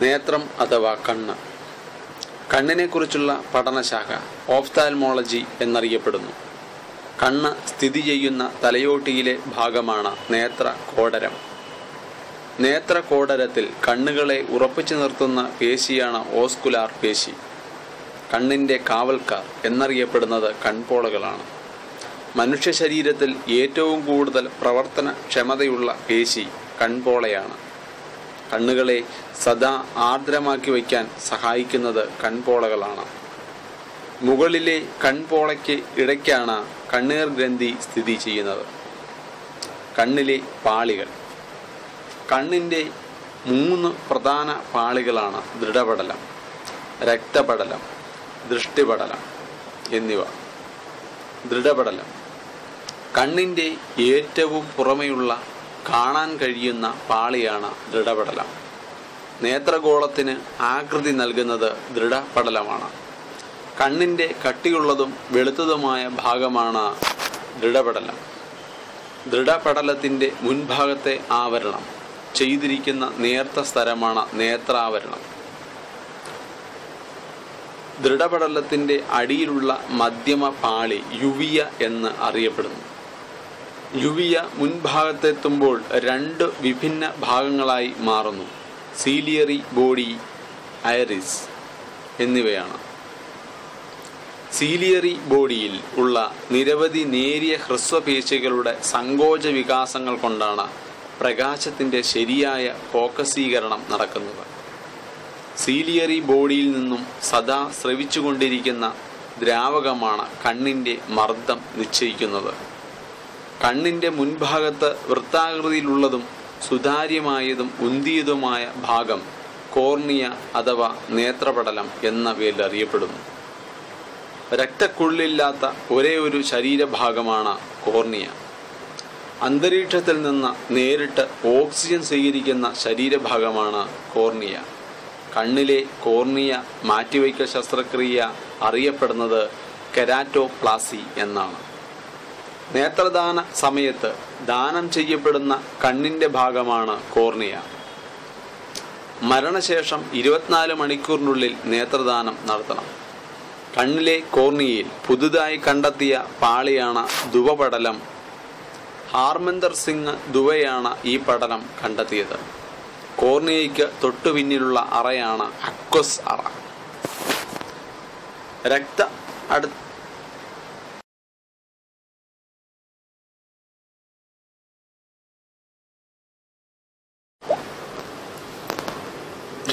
നേത്രം അഥവാ കണ്ണ്. കണ്ണിനെക്കുറിച്ചുള്ള പഠനശാഖ ഓഫ്താൽമോളജി എന്നറിയപ്പെടുന്നു. കണ്ണ് സ്ഥിതി ചെയ്യുന്ന തലയോട്ടിയിലെ ഭാഗമാണ് നേത്രകോടരം. നേത്രകോടരത്തിൽ കണ്ണുകളെ ഉറപ്പിച്ചു നിർത്തുന്ന പേശിയാണ് ഓസ്കുലാർ പേശി. കണ്ണിൻ്റെ കാവൽക്കാർ എന്നറിയപ്പെടുന്നത് കൺപോളകളാണ്. മനുഷ്യ ശരീരത്തിൽ ഏറ്റവും കൂടുതൽ പ്രവർത്തനക്ഷമതയുള്ള പേശി കൺപോളയാണ്. കണ്ണുകളെ സദാ ആർദ്രമാക്കി വയ്ക്കാൻ സഹായിക്കുന്നത് കൺപോളകളാണ്. മുകളിലെ കൺപോളയ്ക്ക് ഇടയ്ക്കാണ് കണ്ണീർ ഗ്രന്ഥി സ്ഥിതി ചെയ്യുന്നത്. കണ്ണിലെ പാളികൾ. കണ്ണിൻ്റെ 3 പ്രധാന പാളികളാണ് ദൃഢപടലം, രക്തപടലം, ദൃഷ്ടിപടലം എന്നിവ. ദൃഢപടലം കണ്ണിൻ്റെ ഏറ്റവും പുറമെയുള്ള കാണാൻ കഴിയുന്ന പാളിയാണ് ദൃഢപടലം. നേത്രഗോളത്തിന് ആകൃതി നൽകുന്നത് ദൃഢപടലമാണ്. കണ്ണിൻ്റെ കട്ടിയുള്ളതും വെളുത്തതുമായ ഭാഗമാണ് ദൃഢപടലം. ദൃഢപടലത്തിൻ്റെ മുൻഭാഗത്തെ ആവരണം ചെയ്തിരിക്കുന്ന നേർത്ത സ്ഥലമാണ് നേത്രാവരണം. ദൃഢപടലത്തിൻ്റെ അടിയിലുള്ള മധ്യമ പാളി യുവിയ എന്ന് അറിയപ്പെടുന്നു. യുവിയ മുൻഭാഗത്തെത്തുമ്പോൾ 2 വിഭിന്ന ഭാഗങ്ങളായി മാറുന്നു. സീലിയറി ബോഡി, ഐറിസ് എന്നിവയാണ്. സീലിയറി ബോഡിയിൽ ഉള്ള നിരവധി നേരിയ ഹ്രസ്വപേശികളുടെ സങ്കോച വികാസങ്ങൾ കൊണ്ടാണ് പ്രകാശത്തിൻ്റെ ശരിയായ ഫോക്കസീകരണം നടക്കുന്നത്. സീലിയറി ബോഡിയിൽ നിന്നും സദാ സ്രവിച്ചുകൊണ്ടിരിക്കുന്ന ദ്രാവകമാണ് കണ്ണിൻ്റെ മർദ്ദം നിശ്ചയിക്കുന്നത്. കണ്ണിൻ്റെ മുൻഭാഗത്ത് വൃത്താകൃതിയിലുള്ളതും സുതാര്യമായതും ഉന്തിയതുമായ ഭാഗം കോർണിയ അഥവാ നേത്രപടലം എന്ന പേരിൽ അറിയപ്പെടുന്നു. രക്തക്കുഴലില്ലാത്ത ഒരേ ഒരു ശരീരഭാഗമാണ് കോർണിയ. അന്തരീക്ഷത്തിൽ നിന്ന് നേരിട്ട് ഓക്സിജൻ സ്വീകരിക്കുന്ന ശരീരഭാഗമാണ് കോർണിയ. കണ്ണിലെ കോർണിയ മാറ്റിവയ്ക്കൽ ശസ്ത്രക്രിയ അറിയപ്പെടുന്നത് കെരാറ്റോപ്ലാസി എന്നാണ്. നേത്രദാന സമയത്ത് ദാനം ചെയ്യപ്പെടുന്ന കണ്ണിൻ്റെ ഭാഗമാണ് കോർണിയ. മരണശേഷം 24 മണിക്കൂറിനുള്ളിൽ നേത്രദാനം നടത്തണം. കണ്ണിലെ കോർണിയയിൽ പുതുതായി കണ്ടെത്തിയ പാളിയാണ് ദുവപടലം. ഹാർമന്ദർ സിംഗ് ദുവയാണ് ഈ പടലം കണ്ടെത്തിയത്. കോർണിയയ്ക്ക് തൊട്ടു പിന്നിലുള്ള അറയാണ് അക്വസ് അറ.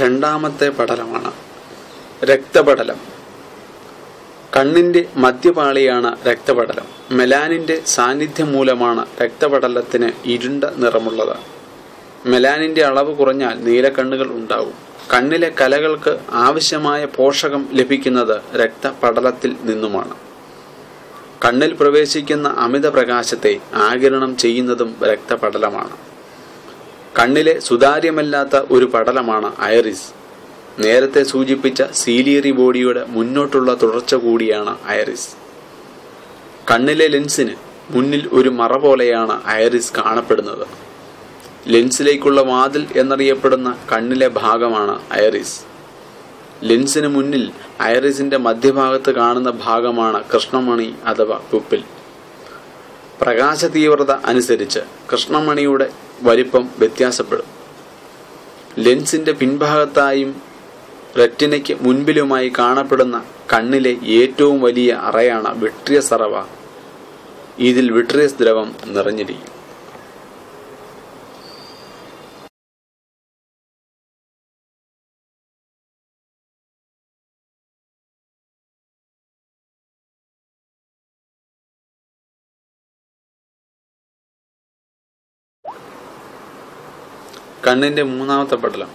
രണ്ടാമത്തെ പടലമാണ് രക്തപടലം. കണ്ണിൻ്റെ മധ്യപാളിയാണ് രക്തപടലം. മെലാനിൻ്റെ സാന്നിധ്യം മൂലമാണ് രക്തപടലത്തിന് ഇരുണ്ട നിറമുള്ളത്. മെലാനിൻ്റെ അളവ് കുറഞ്ഞാൽ നീലക്കണ്ണുകൾ ഉണ്ടാകും. കണ്ണിലെ കലകൾക്ക് ആവശ്യമായ പോഷകം ലഭിക്കുന്നത് രക്തപടലത്തിൽ നിന്നുമാണ്. കണ്ണിൽ പ്രവേശിക്കുന്ന അമിത പ്രകാശത്തെ ആഗിരണം ചെയ്യുന്നതും രക്തപടലമാണ്. കണ്ണിലെ സുതാര്യമല്ലാത്ത ഒരു പടലമാണ് ഐറിസ്. നേരത്തെ സൂചിപ്പിച്ച സീലിയറി ബോഡിയുടെ മുന്നോട്ടുള്ള തുടർച്ച കൂടിയാണ് ഐറിസ്. കണ്ണിലെ ലെൻസിന് മുന്നിൽ ഒരു മറ പോലെയാണ് ഐറിസ് കാണപ്പെടുന്നത്. ലെൻസിലേക്കുള്ള വാതിൽ എന്നറിയപ്പെടുന്ന കണ്ണിലെ ഭാഗമാണ് ഐറിസ്. ലെൻസിന് മുന്നിൽ ഐറിസിന്റെ മധ്യഭാഗത്ത് കാണുന്ന ഭാഗമാണ് കൃഷ്ണമണി അഥവാ പുപ്പിൽ. പ്രകാശ തീവ്രത അനുസരിച്ച് കൃഷ്ണമണിയുടെ വലിപ്പം വ്യത്യാസപ്പെടും. ലെൻസിന്റെ പിൻഭാഗത്തായും റെറ്റിനയ്ക്ക് മുൻപിലുമായി കാണപ്പെടുന്ന കണ്ണിലെ ഏറ്റവും വലിയ അറയാണ് വിട്രിയസ് അറവ. ഇതിൽ വിട്രിയസ് ദ്രവം നിറഞ്ഞിരിക്കും. കണ്ണിൻ്റെ മൂന്നാമത്തെ പടലം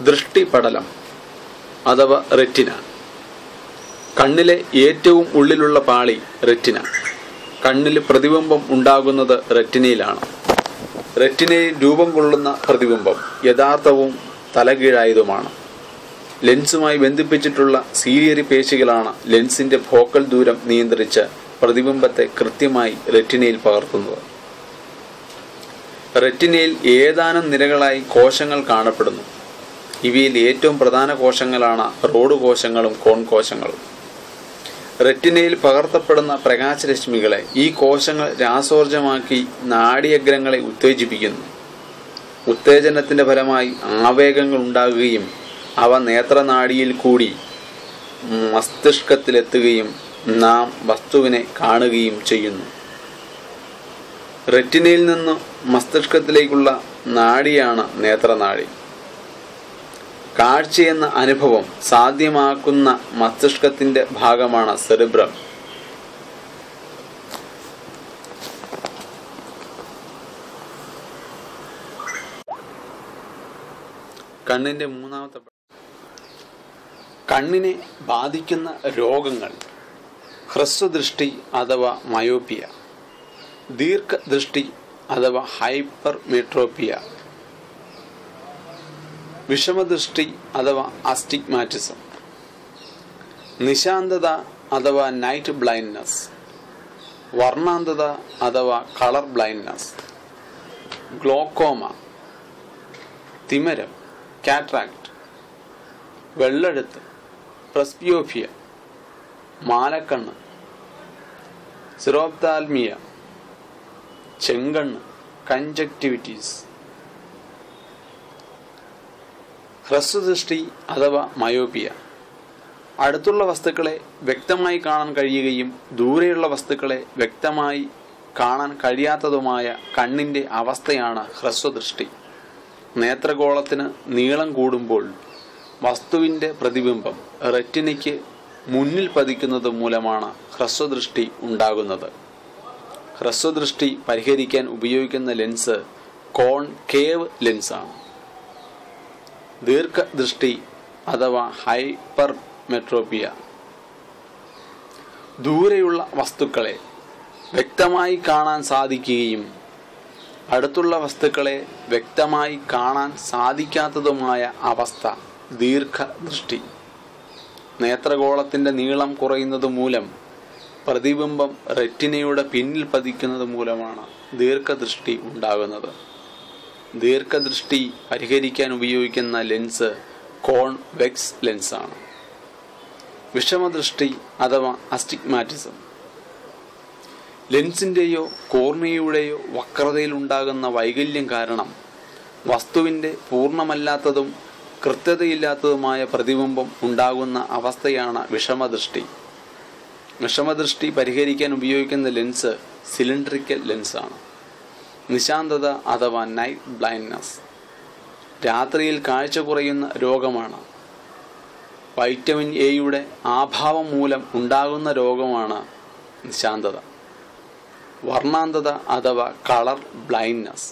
ദൃഷ്ടിപടലം അഥവാ റെറ്റിന. കണ്ണിലെ ഏറ്റവും ഉള്ളിലുള്ള പാളി റെറ്റിന. കണ്ണിൽ പ്രതിബിംബം ഉണ്ടാകുന്നത് റെറ്റിനയിലാണ്. റെറ്റിനയിൽ രൂപം കൊള്ളുന്ന പ്രതിബിംബം യഥാർത്ഥവും തലകീഴായതുമാണ്. ലെൻസുമായി ബന്ധിപ്പിച്ചിട്ടുള്ള സീലിയറി പേശികളാണ് ലെൻസിന്റെ ഫോക്കൽ ദൂരം നിയന്ത്രിച്ച് പ്രതിബിംബത്തെ കൃത്യമായി റെറ്റിനയിൽ പകർത്തുന്നത്. റെറ്റിനയിൽ ഏതാനും നിരകളായി കോശങ്ങൾ കാണപ്പെടുന്നു. ഇവയിൽ ഏറ്റവും പ്രധാന കോശങ്ങളാണ് റോഡ് കോശങ്ങളും കോൺ കോശങ്ങളും. റെറ്റിനയിൽ പകർത്തപ്പെടുന്ന പ്രകാശരശ്മികളെ ഈ കോശങ്ങൾ രാസോർജമാക്കി നാഡീയഗ്രങ്ങളെ ഉത്തേജിപ്പിക്കുന്നു. ഉത്തേജനത്തിന്റെ ഫലമായി ആവേഗങ്ങൾ ഉണ്ടാകുകയും അവ നേത്രനാഡിയിൽ കൂടി മസ്തിഷ്കത്തിലെത്തുകയും നാം വസ്തുവിനെ കാണുകയും ചെയ്യുന്നു. റെറ്റിനയിൽ നിന്ന് മസ്തിഷ്കത്തിലേക്കുള്ള നാഡിയാണ് നേത്രനാഡി. കാഴ്ചയെന്ന അനുഭവം സാധ്യമാക്കുന്ന മസ്തിഷ്കത്തിന്റെ ഭാഗമാണ് സെറിബ്രം. കണ്ണിന്റെ മൂന്നാമത്തെ കണ്ണിനെ ബാധിക്കുന്ന രോഗങ്ങൾ ഹ്രസ്വദൃഷ്ടി അഥവാ മയോപ്പിയ, ദീർഘദൃഷ്ടി അഥവാ ഹൈപ്പർമെട്രോപ്പിയ, വിഷമദൃഷ്ടി അഥവാ അസ്റ്റിഗ്മാറ്റിസം, നിശാന്തത അഥവാ നൈറ്റ് ബ്ലൈൻഡ്നസ്, വർണ്ണാന്തത അഥവാ കളർ ബ്ലൈൻഡ്നസ്, ഗ്ലോക്കോമ, തിമിരം, കാറ്ററാക്ട്, വെള്ളെഴുത്ത്, പ്രസ്ബിയോഫിയ, മാലക്കണ്ണ്, സിറോപ്താൽമിയ, ചെങ്കണ്ണ്, കൺജക്റ്റിവിറ്റീസ്. ഹ്രസ്വദൃഷ്ടി അഥവാ മയോപ്പിയ, അടുത്തുള്ള വസ്തുക്കളെ വ്യക്തമായി കാണാൻ കഴിയുകയും ദൂരെയുള്ള വസ്തുക്കളെ വ്യക്തമായി കാണാൻ കഴിയാത്തതുമായ കണ്ണിന്റെ അവസ്ഥയാണ് ഹ്രസ്വദൃഷ്ടി. നേത്രഗോളത്തിന് നീളം കൂടുമ്പോൾ വസ്തുവിന്റെ പ്രതിബിംബം റെറ്റിനയ്ക്ക് മുന്നിൽ പതിക്കുന്നത് മൂലമാണ് ഹ്രസ്വദൃഷ്ടി ഉണ്ടാകുന്നത്. ഹ്രസ്വദൃഷ്ടി പരിഹരിക്കാൻ ഉപയോഗിക്കുന്ന ലെൻസ് കോൺകേവ് ലെൻസാണ്. ദീർഘദൃഷ്ടി അഥവാ ഹൈപ്പർമെട്രോപ്പിയ, ദൂരെയുള്ള വസ്തുക്കളെ വ്യക്തമായി കാണാൻ സാധിക്കുകയും അടുത്തുള്ള വസ്തുക്കളെ വ്യക്തമായി കാണാൻ സാധിക്കാത്തതുമായ അവസ്ഥ ദീർഘദൃഷ്ടി. നേത്രഗോളത്തിന്റെ നീളം കുറയുന്നത് മൂലം പ്രതിബിംബം റെറ്റിനയുടെ പിന്നിൽ പതിക്കുന്നത് മൂലമാണ് ദീർഘദൃഷ്ടി ഉണ്ടാകുന്നത്. ദീർഘദൃഷ്ടി പരിഹരിക്കാൻ ഉപയോഗിക്കുന്ന ലെൻസ് കോൺവെക്സ് ലെൻസാണ്. വിഷമദൃഷ്ടി അഥവാ അസ്റ്റിഗ്മാറ്റിസം, ലെൻസിന്റെയോ കോർണിയയുടെയോ വക്രതയിൽ ഉണ്ടാകുന്ന വൈകല്യം കാരണം വസ്തുവിന്റെ പൂർണ്ണമല്ലാത്തതും കൃത്യതയില്ലാത്തതുമായ പ്രതിബിംബം ഉണ്ടാകുന്ന അവസ്ഥയാണ് വിഷമദൃഷ്ടി. വിഷമദൃഷ്ടി പരിഹരിക്കാൻ ഉപയോഗിക്കുന്ന ലെൻസ് സിലിണ്ടറിക്കൽ ലെൻസാണ്. നിശാന്തത അഥവാ നൈറ്റ് ബ്ലൈൻഡ്നസ്, രാത്രിയിൽ കാഴ്ച കുറയുന്ന രോഗമാണ്. വൈറ്റമിൻ എയുടെ അഭാവം മൂലം ഉണ്ടാകുന്ന രോഗമാണ് നിശാന്തത. വർണ്ണാന്തത അഥവാ കളർ ബ്ലൈൻഡ്നസ്,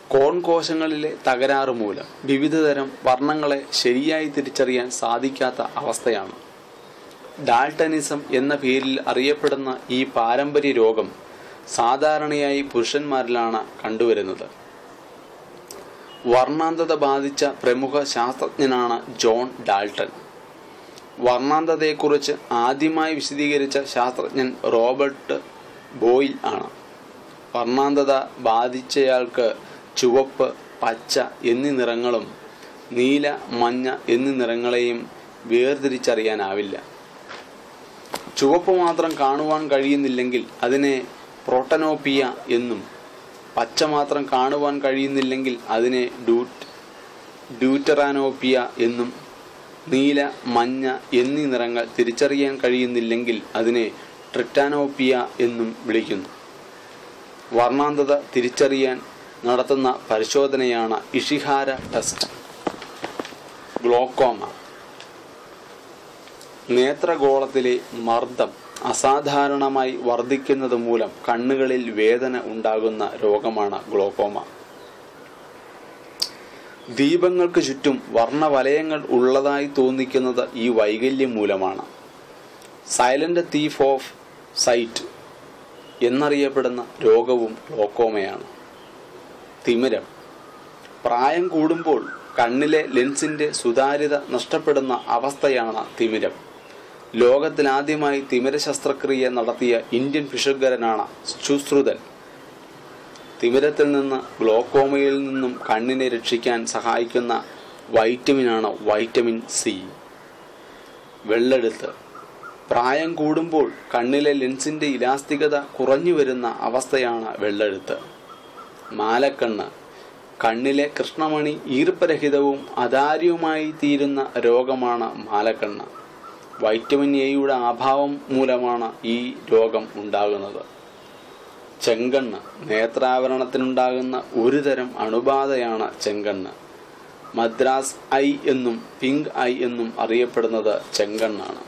കോൺ കോശങ്ങളിലെ തകരാറ് മൂലം വിവിധതരം വർണ്ണങ്ങളെ ശരിയായി തിരിച്ചറിയാൻ സാധിക്കാത്ത അവസ്ഥയാണ്. ഡാൾട്ടനിസം എന്ന പേരിൽ അറിയപ്പെടുന്ന ഈ പാരമ്പര്യ രോഗം സാധാരണയായി പുരുഷന്മാരിലാണ് കണ്ടുവരുന്നത്. വർണ്ണാന്തത ബാധിച്ച പ്രമുഖ ശാസ്ത്രജ്ഞനാണ് ജോൺ ഡാൾട്ടൺ. വർണ്ണാന്തതയെക്കുറിച്ച് ആദ്യമായി വിശദീകരിച്ച ശാസ്ത്രജ്ഞൻ റോബർട്ട് ബോയിൽ ആണ്. വർണ്ണാന്തത ബാധിച്ചയാൾക്ക് ചുവപ്പ്, പച്ച എന്നീ നിറങ്ങളും നീല, മഞ്ഞ എന്നീ നിറങ്ങളെയും വേർതിരിച്ചറിയാനാവില്ല. ചുവപ്പ് മാത്രം കാണുവാൻ കഴിയുന്നില്ലെങ്കിൽ അതിനെ പ്രോട്ടനോപ്പിയ എന്നും, പച്ച മാത്രം കാണുവാൻ കഴിയുന്നില്ലെങ്കിൽ അതിനെ ഡ്യൂറ്ററാനോപ്പിയ എന്നും, നീല, മഞ്ഞ എന്നീ നിറങ്ങൾ തിരിച്ചറിയാൻ കഴിയുന്നില്ലെങ്കിൽ അതിനെ ട്രിറ്റാനോപ്പിയ എന്നും വിളിക്കുന്നു. വർണ്ണാന്തത തിരിച്ചറിയാൻ നടത്തുന്ന പരിശോധനയാണ് ഇഷിഹാര ടെസ്റ്റ്. ഗ്ലോക്കോമ, നേത്രഗോളത്തിലെ മർദ്ദം അസാധാരണമായി വർദ്ധിക്കുന്നത് മൂലം കണ്ണുകളിൽ വേദന ഉണ്ടാകുന്ന രോഗമാണ് ഗ്ലോക്കോമ. ദീപങ്ങൾക്ക് ചുറ്റും വർണ്ണവലയങ്ങൾ ഉള്ളതായി തോന്നിക്കുന്നത് ഈ വൈകല്യം മൂലമാണ്. സൈലന്റ് തീഫ് ഓഫ് സൈറ്റ് എന്നറിയപ്പെടുന്ന രോഗവും ഗ്ലോക്കോമയാണ്. തിമിരം, പ്രായം കൂടുമ്പോൾ കണ്ണിലെ ലെൻസിന്റെ സുതാര്യത നഷ്ടപ്പെടുന്ന അവസ്ഥയാണ് തിമിരം. ലോകത്തിലാദ്യമായി തിമിര ശസ്ത്രക്രിയ നടത്തിയ ഇന്ത്യൻ ഫിഷുകാരനാണ് ശുശ്രുതൻ. തിമിരത്തിൽ നിന്ന് ഗ്ലോക്കോമയിൽ നിന്നും കണ്ണിനെ രക്ഷിക്കാൻ സഹായിക്കുന്ന വൈറ്റമിനാണ് വൈറ്റമിൻ സി. വെള്ളെഴുത്ത്. പ്രായം കൂടുമ്പോൾ കണ്ണിലെ ലെൻസിന്റെ ഇലാസ്തികത കുറഞ്ഞു വരുന്ന അവസ്ഥയാണ് വെള്ളെഴുത്ത്. മാലക്കണ്ണ്. കണ്ണിലെ കൃഷ്ണമണി ഈർപ്പരഹിതവും അതാര്യവുമായി തീരുന്ന രോഗമാണ് മാലക്കണ്ണ്. വൈറ്റമിൻ എയുടെ അഭാവം മൂലമാണ് ഈ രോഗം ഉണ്ടാകുന്നത്. ചെങ്കണ്ണ്. നേത്രാവരണത്തിനുണ്ടാകുന്ന ഒരു തരം അണുബാധയാണ് ചെങ്കണ്ണ്. മദ്രാസ് ഐ എന്നും പിങ്ക് ഐ എന്നും അറിയപ്പെടുന്നത് ചെങ്കണ്ണാണ്.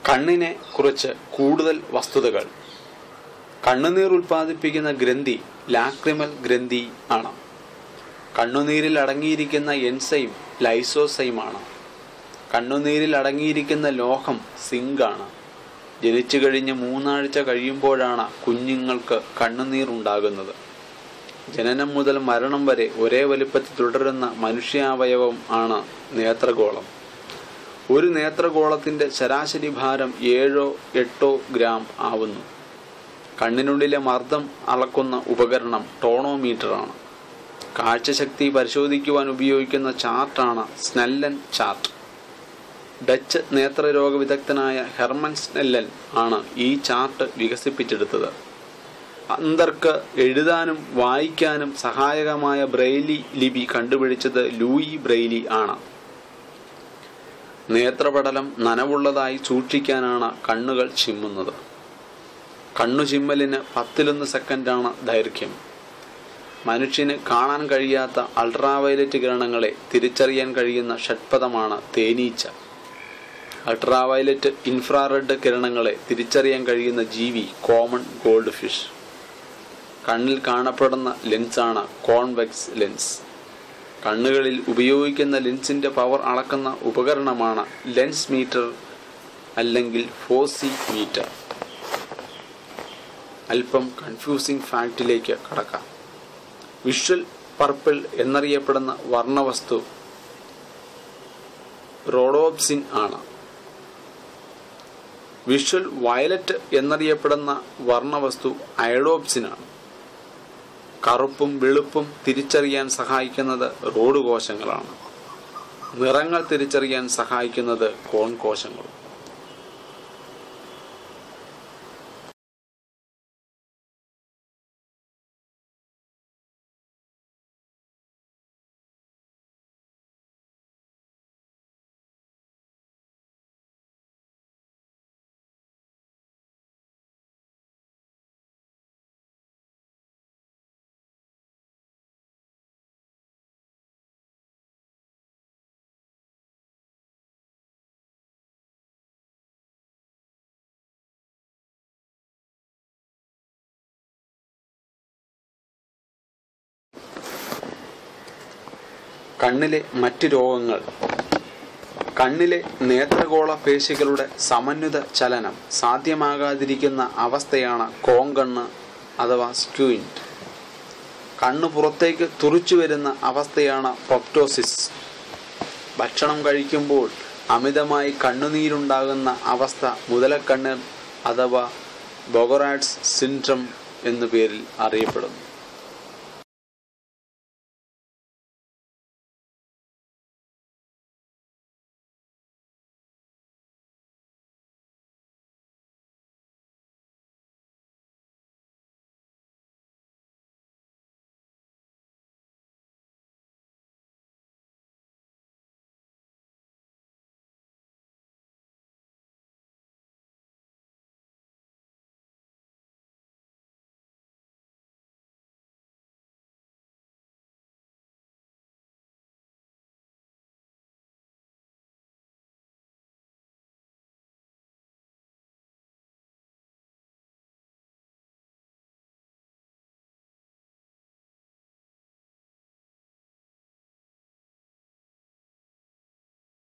കണ്ണിനെ കുറിച്ച് കൂടുതൽ വസ്തുതകൾ. കണ്ണുനീർ ഉൽപ്പാദിപ്പിക്കുന്ന ഗ്രന്ഥി ലാക്രിമൽ ഗ്രന്ഥി ആണ്. കണ്ണുനീരിൽ അടങ്ങിയിരിക്കുന്ന എൻസൈം ലൈസോസൈമാണ്. കണ്ണുനീരിൽ അടങ്ങിയിരിക്കുന്ന ലോഹം സിങ്കാണ്. ജനിച്ചു കഴിഞ്ഞ് 3 ആഴ്ച കഴിയുമ്പോഴാണ് കുഞ്ഞുങ്ങൾക്ക് കണ്ണുനീർ ഉണ്ടാകുന്നത്. ജനനം മുതൽ മരണം വരെ ഒരേ വലുപ്പത്തിൽ തുടരുന്ന മനുഷ്യാവയവം ആണ് നേത്രഗോളം. ഒരു നേത്രഗോളത്തിന്റെ ശരാശരി ഭാരം 7-8 ഗ്രാം ആവുന്നു. കണ്ണിനുള്ളിലെ മർദ്ദം അളക്കുന്ന ഉപകരണം ടോണോമീറ്റർ ആണ്. കാഴ്ചശക്തി പരിശോധിക്കുവാൻ ഉപയോഗിക്കുന്ന ചാർട്ടാണ് സ്നെല്ലൻ ചാർട്ട്. ഡച്ച് നേത്രരോഗ വിദഗ്ധനായ ഹെർമൻ സ്നെല്ലൻ ആണ് ഈ ചാർട്ട് വികസിപ്പിച്ചെടുത്തത്. അന്ധർക്ക് എഴുതാനും വായിക്കാനും സഹായകമായ ബ്രെയിലി ലിപി കണ്ടുപിടിച്ചത് ലൂയി ബ്രെയിലി ആണ്. നേത്രപടലം നനവുള്ളതായി സൂക്ഷിക്കാനാണ് കണ്ണുകൾ ചിമ്മുന്നത്. കണ്ണു ചിമ്മലിന് 10 സെക്കൻഡാണ് ദൈർഘ്യം. മനുഷ്യന് കാണാൻ കഴിയാത്ത അൾട്രാവയലറ്റ് കിരണങ്ങളെ തിരിച്ചറിയാൻ കഴിയുന്ന ഷഡ്പദമാണ് തേനീച്ച. അൾട്രാവയലറ്റ് ഇൻഫ്രാറെഡ് കിരണങ്ങളെ തിരിച്ചറിയാൻ കഴിയുന്ന ജീവി കോമൺ ഗോൾഡ് ഫിഷ്. കണ്ണിൽ കാണപ്പെടുന്ന ലെൻസാണ് കോൺവെക്സ് ലെൻസ്. കണ്ണുകളിൽ ഉപയോഗിക്കുന്ന ലെൻസിന്റെ പവർ അളക്കുന്ന ഉപകരണമാണ് ലെൻസ് മീറ്റർ അല്ലെങ്കിൽ ഫോസിമീറ്റർ. അല്പം കൺഫ്യൂസിംഗ് ഫാക്റ്റിലേക്ക് കടക്കാം. വിഷ്വൽ പർപ്പിൾ എന്നറിയപ്പെടുന്ന വർണ്ണവസ്തു റോഡോപ്സിൻ ആണ്. വിഷ്വൽ വയലറ്റ് എന്നറിയപ്പെടുന്ന വർണ്ണവസ്തു അയഡോപ്സിൻ ആണ്. കറുപ്പും വെളുപ്പും തിരിച്ചറിയാൻ സഹായിക്കുന്നത് റോഡ് കോശങ്ങളാണ്. നിറങ്ങൾ തിരിച്ചറിയാൻ സഹായിക്കുന്നത് കോൺ കോശങ്ങളും. കണ്ണിലെ മറ്റ് രോഗങ്ങൾ. കണ്ണിലെ നേത്രഗോള പേശികളുടെ സമന്വിത ചലനം സാധ്യമാകാതിരിക്കുന്ന അവസ്ഥയാണ് കോങ്കണ്ണ് അഥവാ സ്ക്യൂയിന്റ്. കണ്ണ് പുറത്തേക്ക് തുറിച്ചു വരുന്ന അവസ്ഥയാണ് പ്രോപ്റ്റോസിസ്. ഭക്ഷണം കഴിക്കുമ്പോൾ അമിതമായി കണ്ണുനീരുണ്ടാകുന്ന അവസ്ഥ മുതലക്കണ്ണ് അഥവാ ബൊഗറാഡ്സ് സിൻഡ്രം എന്നു പേരിൽ അറിയപ്പെടുന്നു.